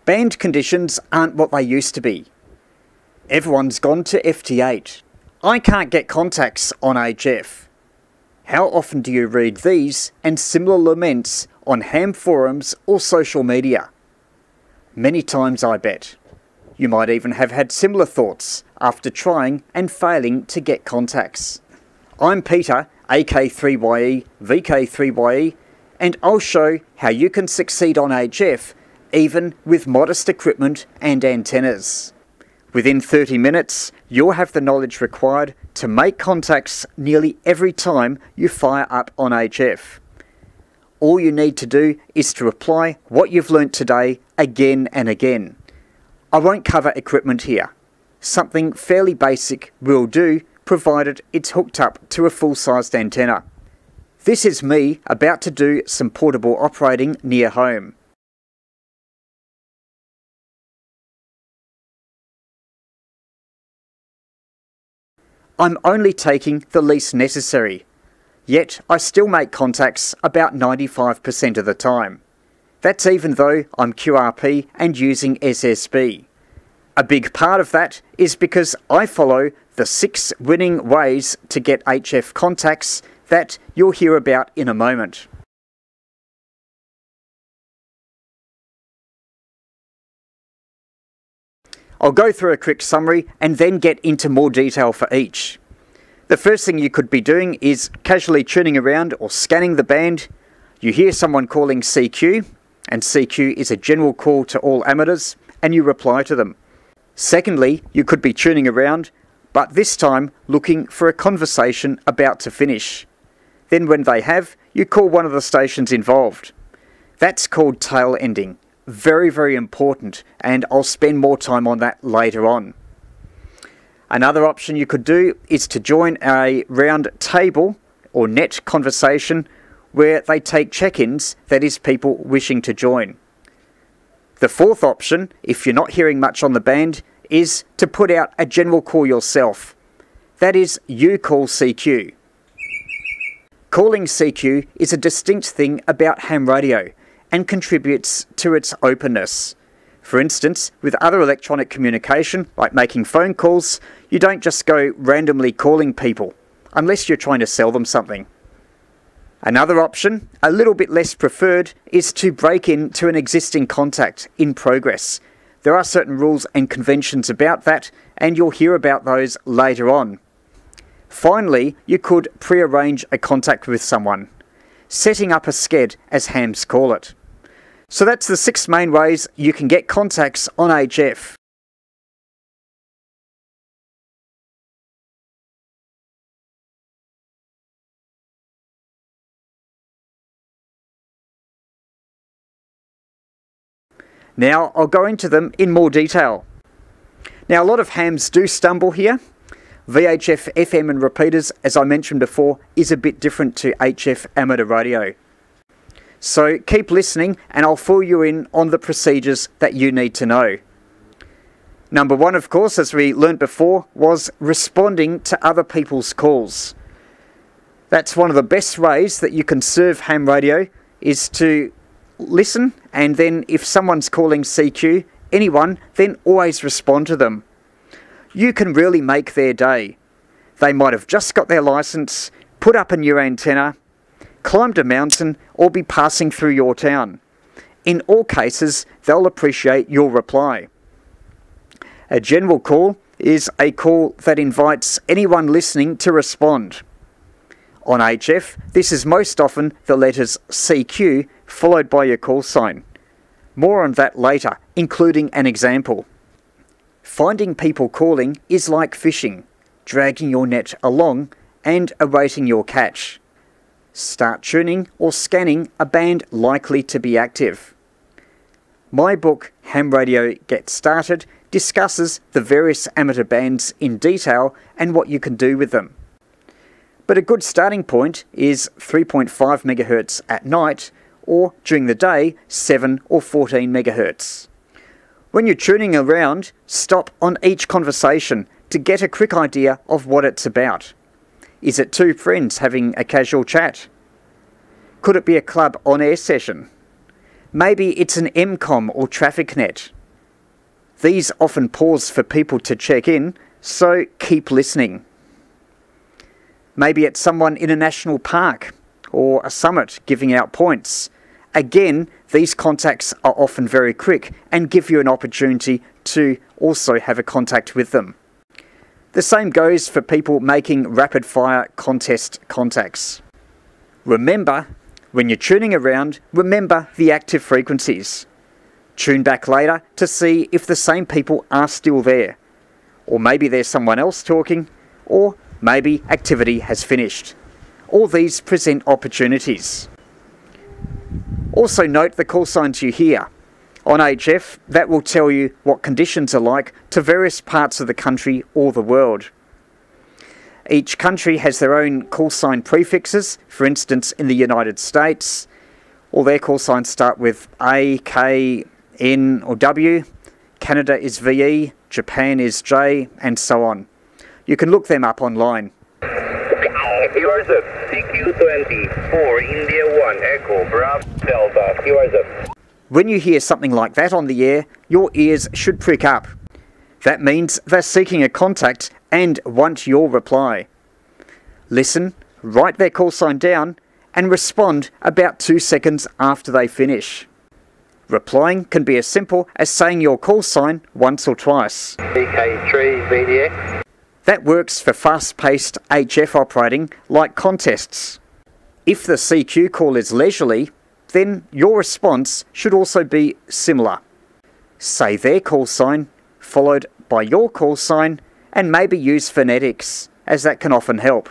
Band conditions aren't what they used to be. Everyone's gone to FT8. I can't get contacts on HF. How often do you read these and similar laments on ham forums or social media? Many times, I bet. You might even have had similar thoughts after trying and failing to get contacts. I'm Peter, AK3YE VK3YE, and I'll show how you can succeed on HF even with modest equipment and antennas. Within 30 minutes, you'll have the knowledge required to make contacts nearly every time you fire up on HF. All you need to do is to apply what you've learnt today again and again. I won't cover equipment here. Something fairly basic will do, provided it's hooked up to a full-sized antenna. This is me about to do some portable operating near home. I'm only taking the least necessary, yet I still make contacts about 95% of the time. That's even though I'm QRP and using SSB. A big part of that is because I follow the 6 winning ways to get HF contacts that you'll hear about in a moment. I'll go through a quick summary and then get into more detail for each. The first thing you could be doing is casually tuning around or scanning the band. You hear someone calling CQ, and CQ is a general call to all amateurs, and you reply to them. Secondly, you could be tuning around, but this time looking for a conversation about to finish. Then when they have, you call one of the stations involved. That's called tail ending. Very, very important, and I'll spend more time on that later on. Another option you could do is to join a round table or net conversation where they take check-ins, that is, people wishing to join. The fourth option, if you're not hearing much on the band, is to put out a general call yourself. That is, you call CQ. Calling CQ is a distinct thing about ham radio and contributes to its openness. For instance, with other electronic communication, like making phone calls, you don't just go randomly calling people, unless you're trying to sell them something. Another option, a little bit less preferred, is to break into an existing contact in progress. There are certain rules and conventions about that, and you'll hear about those later on. Finally, you could pre-arrange a contact with someone, setting up a sked, as hams call it. So that's the 6 main ways you can get contacts on HF. Now I'll go into them in more detail. Now a lot of hams do stumble here. VHF, FM and repeaters, as I mentioned before, is a bit different to HF amateur radio. So keep listening and I'll fill you in on the procedures that you need to know. Number 1, of course, as we learnt before, was responding to other people's calls. That's one of the best ways that you can serve ham radio, is to listen, and then if someone's calling CQ, anyone, then always respond to them. You can really make their day. They might have just got their license, put up a new antenna, climbed a mountain, or be passing through your town. In all cases, they'll appreciate your reply. A general call is a call that invites anyone listening to respond. On HF, this is most often the letters CQ followed by your call sign. More on that later, including an example. Finding people calling is like fishing, dragging your net along and awaiting your catch. Start tuning or scanning a band likely to be active. My book, Ham Radio Get Started, discusses the various amateur bands in detail and what you can do with them. But a good starting point is 3.5 MHz at night, or during the day 7 or 14 MHz. When you're tuning around, stop on each conversation to get a quick idea of what it's about. Is it 2 friends having a casual chat? Could it be a club on-air session? Maybe it's an MCOM or traffic net. These often pause for people to check in, so keep listening. Maybe it's someone in a national park or a summit giving out points. Again, these contacts are often very quick and give you an opportunity to also have a contact with them. The same goes for people making rapid-fire contest contacts. Remember, when you're tuning around, remember the active frequencies. Tune back later to see if the same people are still there. Or maybe there's someone else talking, or maybe activity has finished. All these present opportunities. Also note the call signs you hear. On HF, that will tell you what conditions are like to various parts of the country or the world. Each country has their own call sign prefixes. For instance, in the United States, all their call signs start with A, K, N or W. Canada is VE, Japan is J, and so on. You can look them up online. Yours up, CQ20 for India 1, Echo, Bravo, Delta, yours up. When you hear something like that on the air, your ears should prick up. That means they're seeking a contact and want your reply. Listen, write their call sign down, and respond about 2 seconds after they finish. Replying can be as simple as saying your call sign once or twice. VK3YE. That works for fast-paced HF operating like contests. If the CQ call is leisurely, then your response should also be similar. Say their call sign, followed by your call sign, and maybe use phonetics, as that can often help.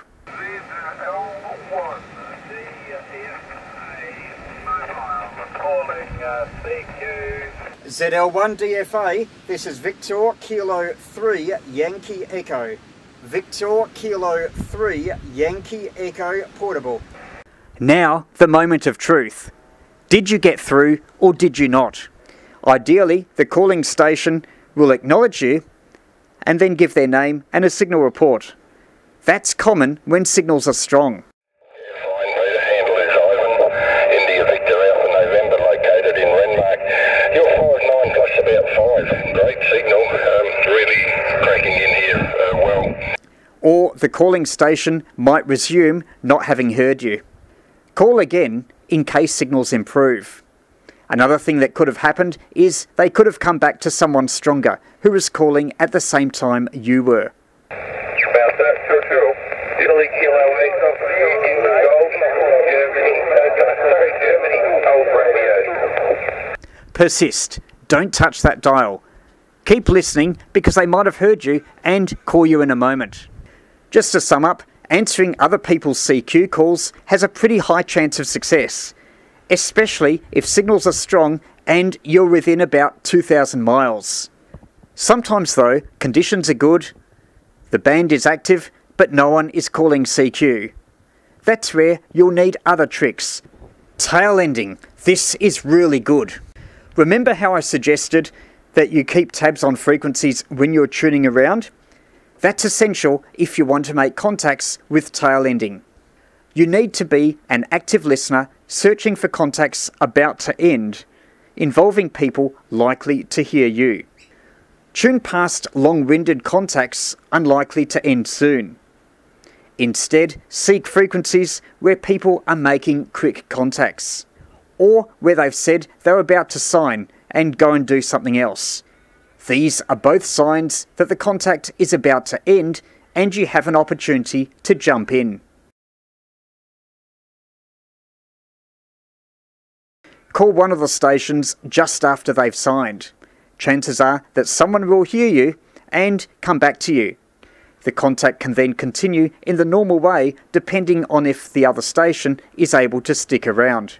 ZL1 DFA, this is Victor Kilo 3 Yankee Echo. Victor Kilo 3 Yankee Echo portable. Now, the moment of truth. Did you get through or did you not? Ideally, the calling station will acknowledge you and then give their name and a signal report. That's common when signals are strong. Or the calling station might resume not having heard you. Call again in case signals improve. Another thing that could have happened is they could have come back to someone stronger who was calling at the same time you were. Persist. Don't touch that dial. Keep listening because they might have heard you and call you in a moment. Just to sum up, answering other people's CQ calls has a pretty high chance of success, especially if signals are strong and you're within about 2,000 miles. Sometimes though, conditions are good, the band is active, but no one is calling CQ. That's where you'll need other tricks. Tail ending. This is really good. Remember how I suggested that you keep tabs on frequencies when you're tuning around? That's essential if you want to make contacts with tail ending. You need to be an active listener searching for contacts about to end, involving people likely to hear you. Tune past long-winded contacts unlikely to end soon. Instead, seek frequencies where people are making quick contacts, or where they've said they're about to sign and go and do something else. These are both signs that the contact is about to end and you have an opportunity to jump in. Call one of the stations just after they've signed. Chances are that someone will hear you and come back to you. The contact can then continue in the normal way depending on if the other station is able to stick around.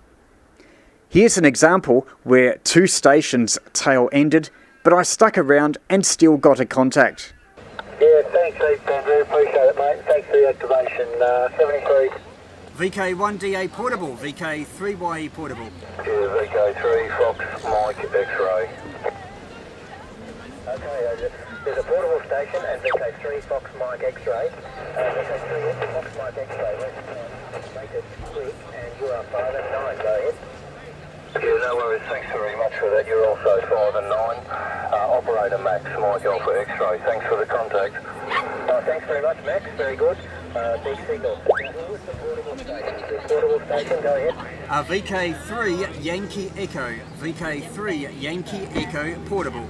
Here's an example where 2 stations tail ended, but I stuck around and still got a contact. Yeah, thanks, Andrew. Appreciate it, mate. Thanks for the activation. 73. VK1DA portable, VK3YE portable. Yeah, VK3 Fox Mike X-ray. Okay, there's a portable station and VK3 Fox Mike X-ray. VK3 Fox Mike X-ray. Let's make it quick, and you are 5 and 9. Go ahead. Yeah, no worries. Thanks very much for that. You're also 5 and 9. Operator Max, Mike Alpha X-ray. Thanks for the contact. Thanks very much, Max. Very good. Big signal. Who's the portable station? Portable station, go ahead. VK3 Yankee Echo. VK3 Yankee Echo portable.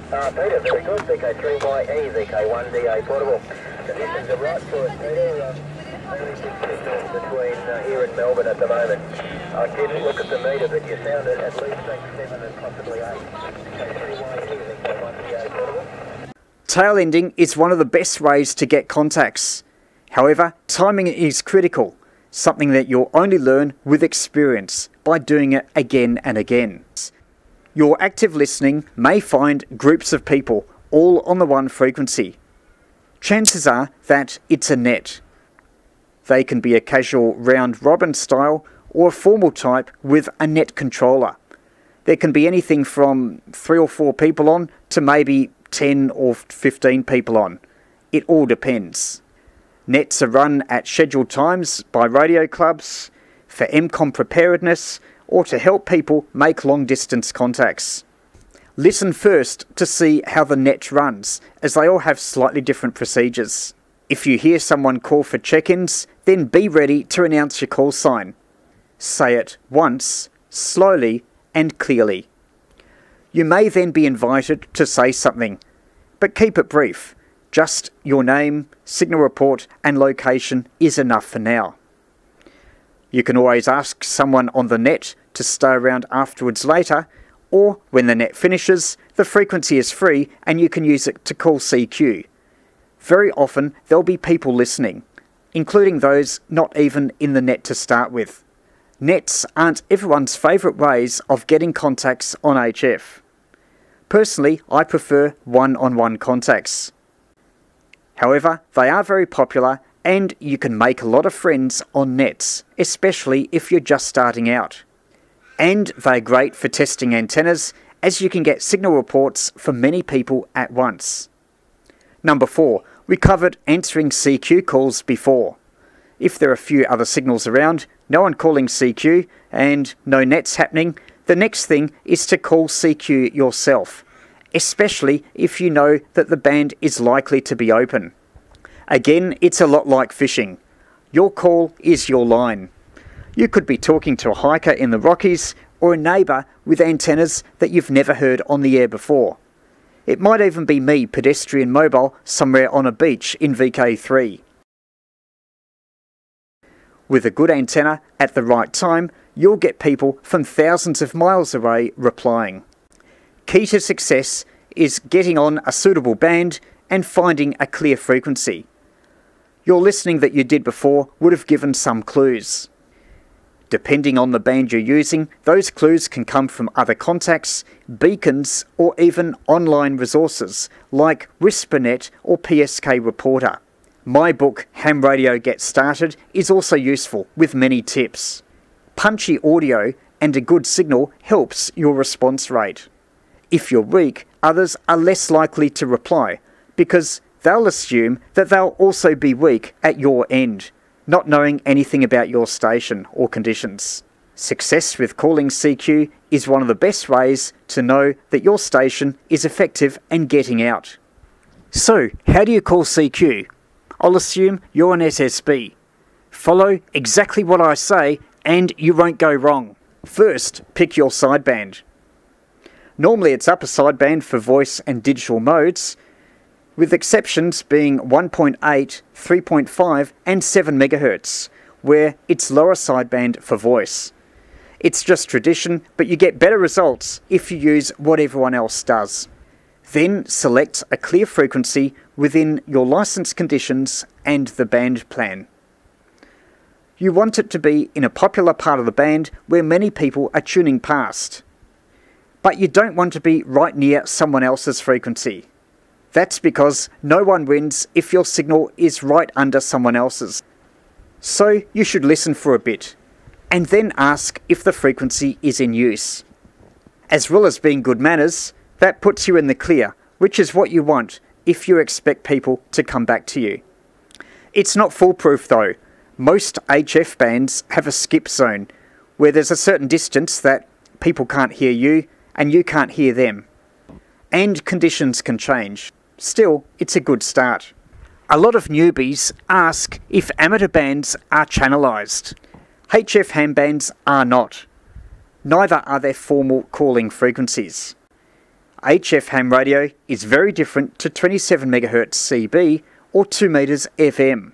Peter, very good. VK3YE, VK1DA portable. Conditions are right for us, Peter. Only big signals between here and Melbourne at the moment. I didn't look at the meter, but you sounded at least 7 and possibly 8. VK3YE, VK1DA portable. Tail ending is one of the best ways to get contacts. However, timing is critical, something that you'll only learn with experience by doing it again and again. Your active listening may find groups of people all on the one frequency. Chances are that it's a net. They can be a casual round-robin style or a formal type with a net controller. There can be anything from 3 or 4 people on to maybe 10 or 15 people on. It all depends. Nets are run at scheduled times by radio clubs, for MCOM preparedness, or to help people make long-distance contacts. Listen first to see how the net runs, as they all have slightly different procedures. If you hear someone call for check-ins, then be ready to announce your call sign. Say it once, slowly and clearly. You may then be invited to say something, but keep it brief. Just your name, signal report and location is enough for now. You can always ask someone on the net to stay around afterwards later, or when the net finishes, the frequency is free and you can use it to call CQ. Very often there'll be people listening, including those not even in the net to start with. Nets aren't everyone's favourite ways of getting contacts on HF. Personally, I prefer one-on-one contacts. However, they are very popular and you can make a lot of friends on nets, especially if you're just starting out. And they're great for testing antennas, as you can get signal reports from many people at once. Number 4, we covered answering CQ calls before. If there are a few other signals around, no one calling CQ, and no nets happening, the next thing is to call CQ yourself, especially if you know that the band is likely to be open. Again, it's a lot like fishing. Your call is your line. You could be talking to a hiker in the Rockies or a neighbour with antennas that you've never heard on the air before. It might even be me, pedestrian mobile, somewhere on a beach in VK3. With a good antenna at the right time, you'll get people from thousands of miles away replying. Key to success is getting on a suitable band and finding a clear frequency. Your listening that you did before would have given some clues. Depending on the band you're using, those clues can come from other contacts, beacons, or even online resources like WhisperNet or PSK Reporter. My book, Ham Radio Get Started, is also useful with many tips. Punchy audio and a good signal helps your response rate. If you're weak, others are less likely to reply because they'll assume that they'll also be weak at your end, not knowing anything about your station or conditions. Success with calling CQ is one of the best ways to know that your station is effective and getting out. So, how do you call CQ? I'll assume you're an SSB. Follow exactly what I say and you won't go wrong. First, pick your sideband. Normally it's upper sideband for voice and digital modes, with exceptions being 1.8, 3.5 and 7 MHz, where it's lower sideband for voice. It's just tradition, but you get better results if you use what everyone else does. Then select a clear frequency within your license conditions and the band plan. You want it to be in a popular part of the band where many people are tuning past. But you don't want to be right near someone else's frequency. That's because no one wins if your signal is right under someone else's. So you should listen for a bit, and then ask if the frequency is in use. As well as being good manners, that puts you in the clear, which is what you want if you expect people to come back to you. It's not foolproof though. Most HF bands have a skip zone, where there's a certain distance that people can't hear you and you can't hear them. And conditions can change. Still, it's a good start. A lot of newbies ask if amateur bands are channelized. HF ham bands are not. Neither are their formal calling frequencies. HF ham radio is very different to 27 MHz CB or 2 meters FM.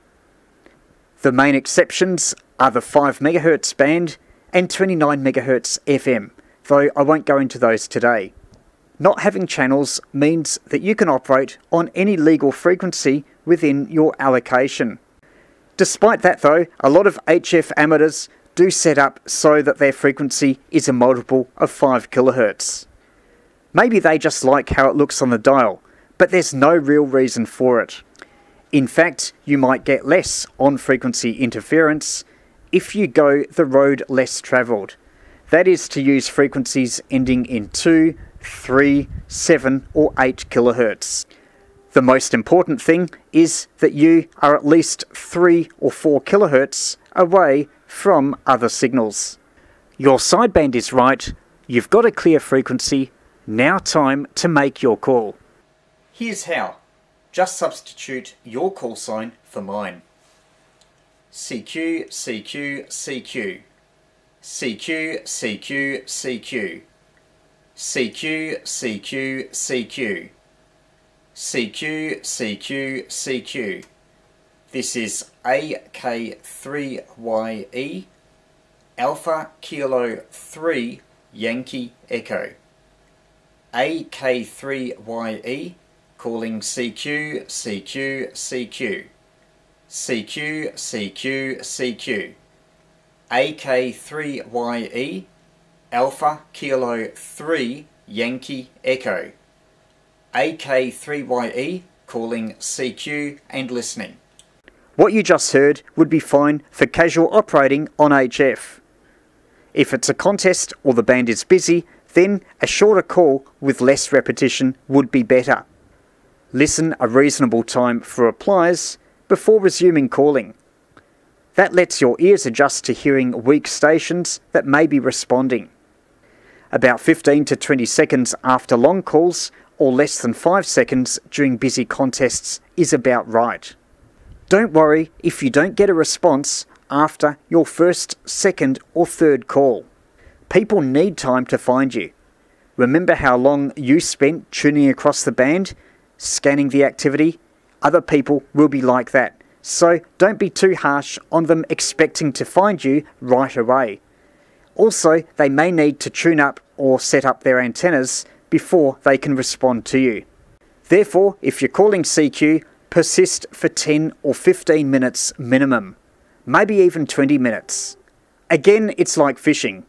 The main exceptions are the 5 MHz band and 29 MHz FM, though I won't go into those today. Not having channels means that you can operate on any legal frequency within your allocation. Despite that though, a lot of HF amateurs do set up so that their frequency is a multiple of 5 kHz. Maybe they just like how it looks on the dial, but there's no real reason for it. In fact, you might get less on-frequency interference if you go the road less travelled. That is to use frequencies ending in 2, 3, 7 or 8 kHz. The most important thing is that you are at least 3 or 4 kHz away from other signals. Your sideband is right, you've got a clear frequency, now time to make your call. Here's how. Just substitute your call sign for mine. CQ, CQ, CQ. CQ, CQ, CQ. CQ, CQ, CQ. CQ, CQ, CQ. This is AK3YE, Alpha Kilo 3 Yankee Echo. AK3YE, calling CQ, CQ, CQ. CQ, CQ, CQ. AK3YE, Alpha Kilo 3 Yankee Echo. AK3YE, calling CQ and listening. What you just heard would be fine for casual operating on HF. If it's a contest or the band is busy, then a shorter call with less repetition would be better. Listen a reasonable time for replies before resuming calling. That lets your ears adjust to hearing weak stations that may be responding. About 15 to 20 seconds after long calls or less than 5 seconds during busy contests is about right. Don't worry if you don't get a response after your first, second or third call. People need time to find you. Remember how long you spent tuning across the band, scanning the activity? Other people will be like that, so don't be too harsh on them expecting to find you right away. Also, they may need to tune up or set up their antennas before they can respond to you. Therefore, if you're calling CQ, persist for 10 or 15 minutes minimum, maybe even 20 minutes. Again, it's like fishing.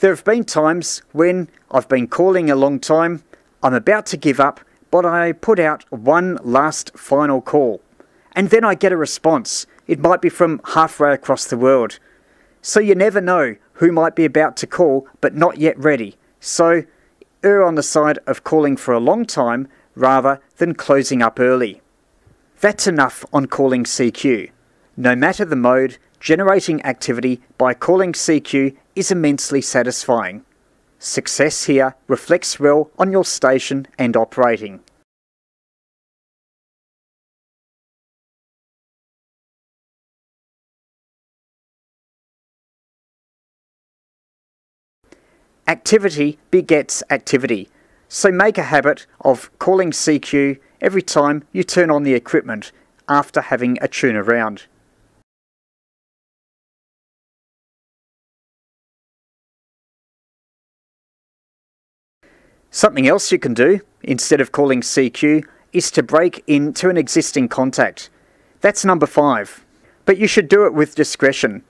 There have been times when I've been calling a long time, I'm about to give up, but I put out one last final call. And then I get a response. It might be from halfway across the world. So you never know who might be about to call but not yet ready. So err on the side of calling for a long time rather than closing up early. That's enough on calling CQ. No matter the mode, generating activity by calling CQ is immensely satisfying. Success here reflects well on your station and operating. Activity begets activity, so make a habit of calling CQ every time you turn on the equipment after having a tune around. Something else you can do, instead of calling CQ, is to break into an existing contact. That's number 5, but you should do it with discretion.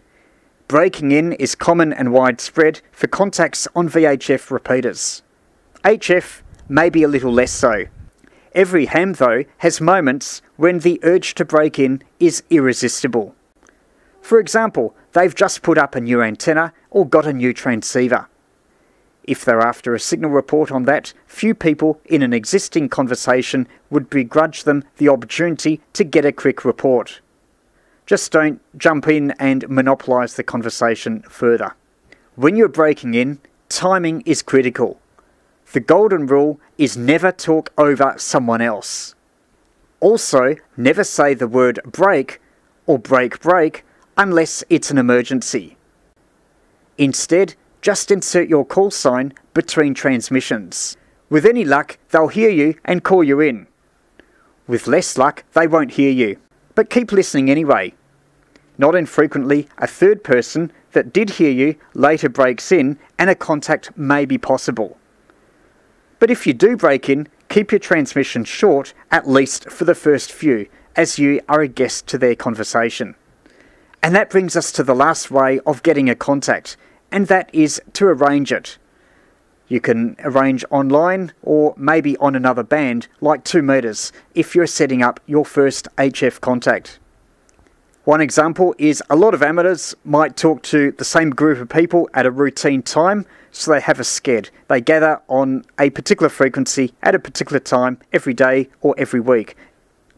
Breaking in is common and widespread for contacts on VHF repeaters. HF may be a little less so. Every ham, though, has moments when the urge to break in is irresistible. For example, they've just put up a new antenna or got a new transceiver. If they're after a signal report on that, few people in an existing conversation would begrudge them the opportunity to get a quick report. Just don't jump in and monopolise the conversation further. When you're breaking in, timing is critical. The golden rule is never talk over someone else. Also, never say the word break or break unless it's an emergency. Instead, just insert your call sign between transmissions. With any luck, they'll hear you and call you in. With less luck, they won't hear you, but keep listening anyway. Not infrequently, a third person that did hear you later breaks in and a contact may be possible. But if you do break in, keep your transmission short, at least for the first few, as you are a guest to their conversation. And that brings us to the last way of getting a contact, and that is to arrange it. You can arrange online or maybe on another band, like 2 meters, if you're setting up your first HF contact. One example is a lot of amateurs might talk to the same group of people at a routine time, so they have a sched. They gather on a particular frequency at a particular time every day or every week.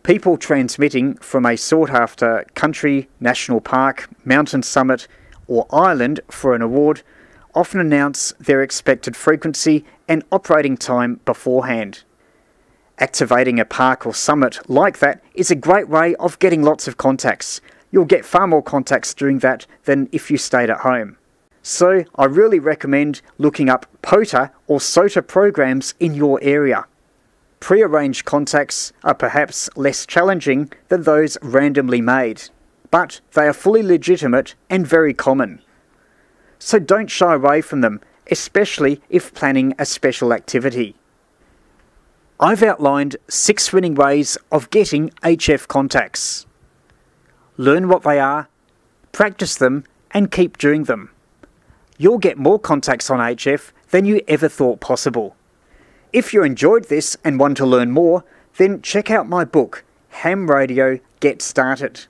People transmitting from a sought-after country, national park, mountain summit or island for an award often announce their expected frequency and operating time beforehand. Activating a park or summit like that is a great way of getting lots of contacts. You'll get far more contacts doing that than if you stayed at home. So I really recommend looking up POTA or SOTA programs in your area. Pre-arranged contacts are perhaps less challenging than those randomly made, but they are fully legitimate and very common. So don't shy away from them, especially if planning a special activity. I've outlined 6 winning ways of getting HF contacts. Learn what they are, practice them, and keep doing them. You'll get more contacts on HF than you ever thought possible. If you enjoyed this and want to learn more, then check out my book, Ham Radio Get Started.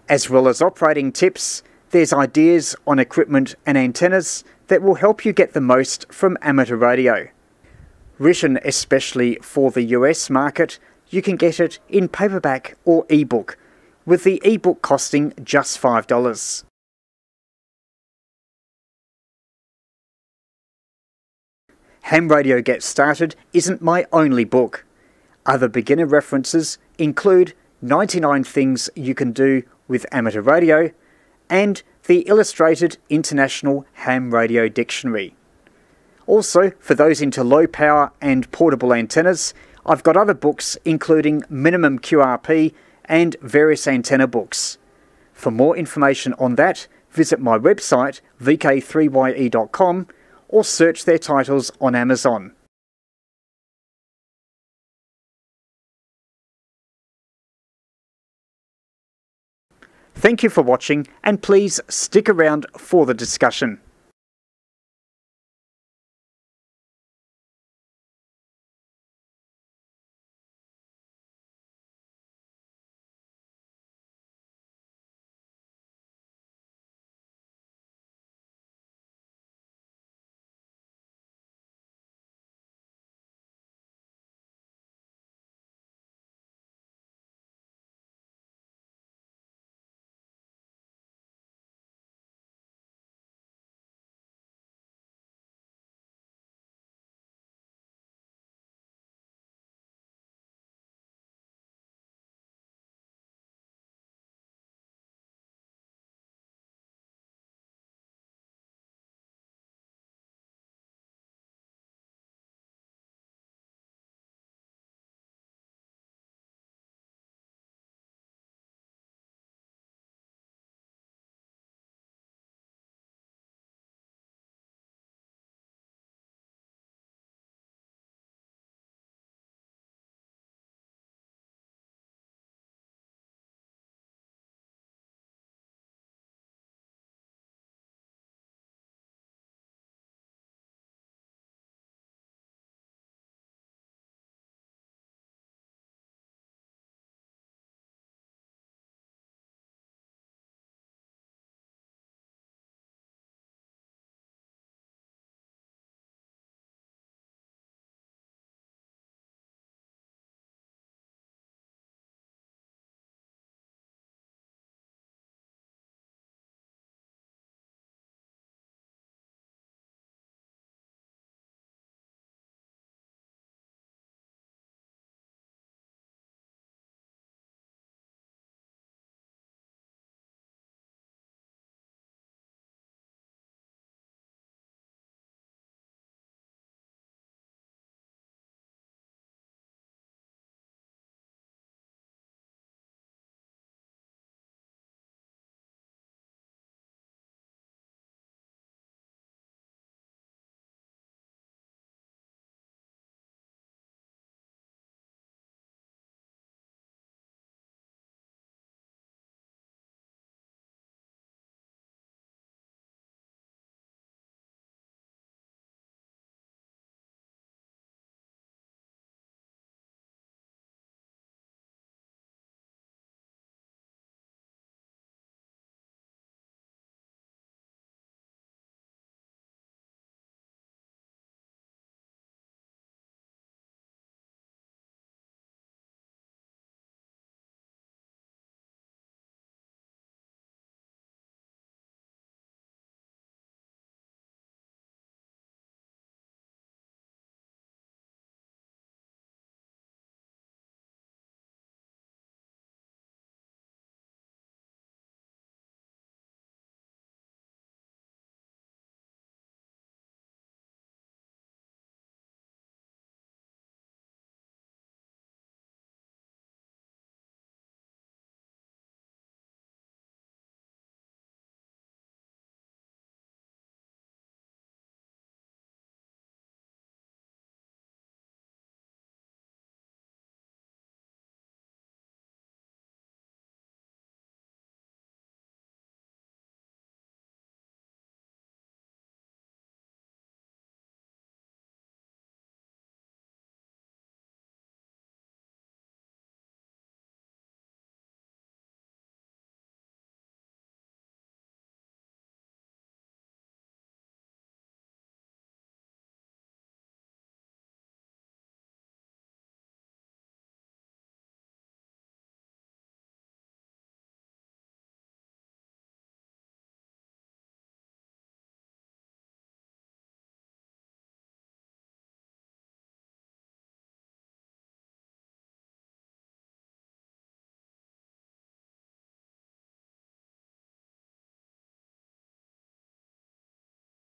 As well as operating tips, there's ideas on equipment and antennas that will help you get the most from amateur radio. Written especially for the US market, you can get it in paperback or ebook, with the ebook costing just $5. Ham Radio Get Started isn't my only book. Other beginner references include 99 Things You Can Do with Amateur Radio and the Illustrated International Ham Radio Dictionary. Also, for those into low power and portable antennas, I've got other books including Minimum QRP and various antenna books. For more information on that, visit my website VK3YE.com or search their titles on Amazon. Thank you for watching, and please stick around for the discussion.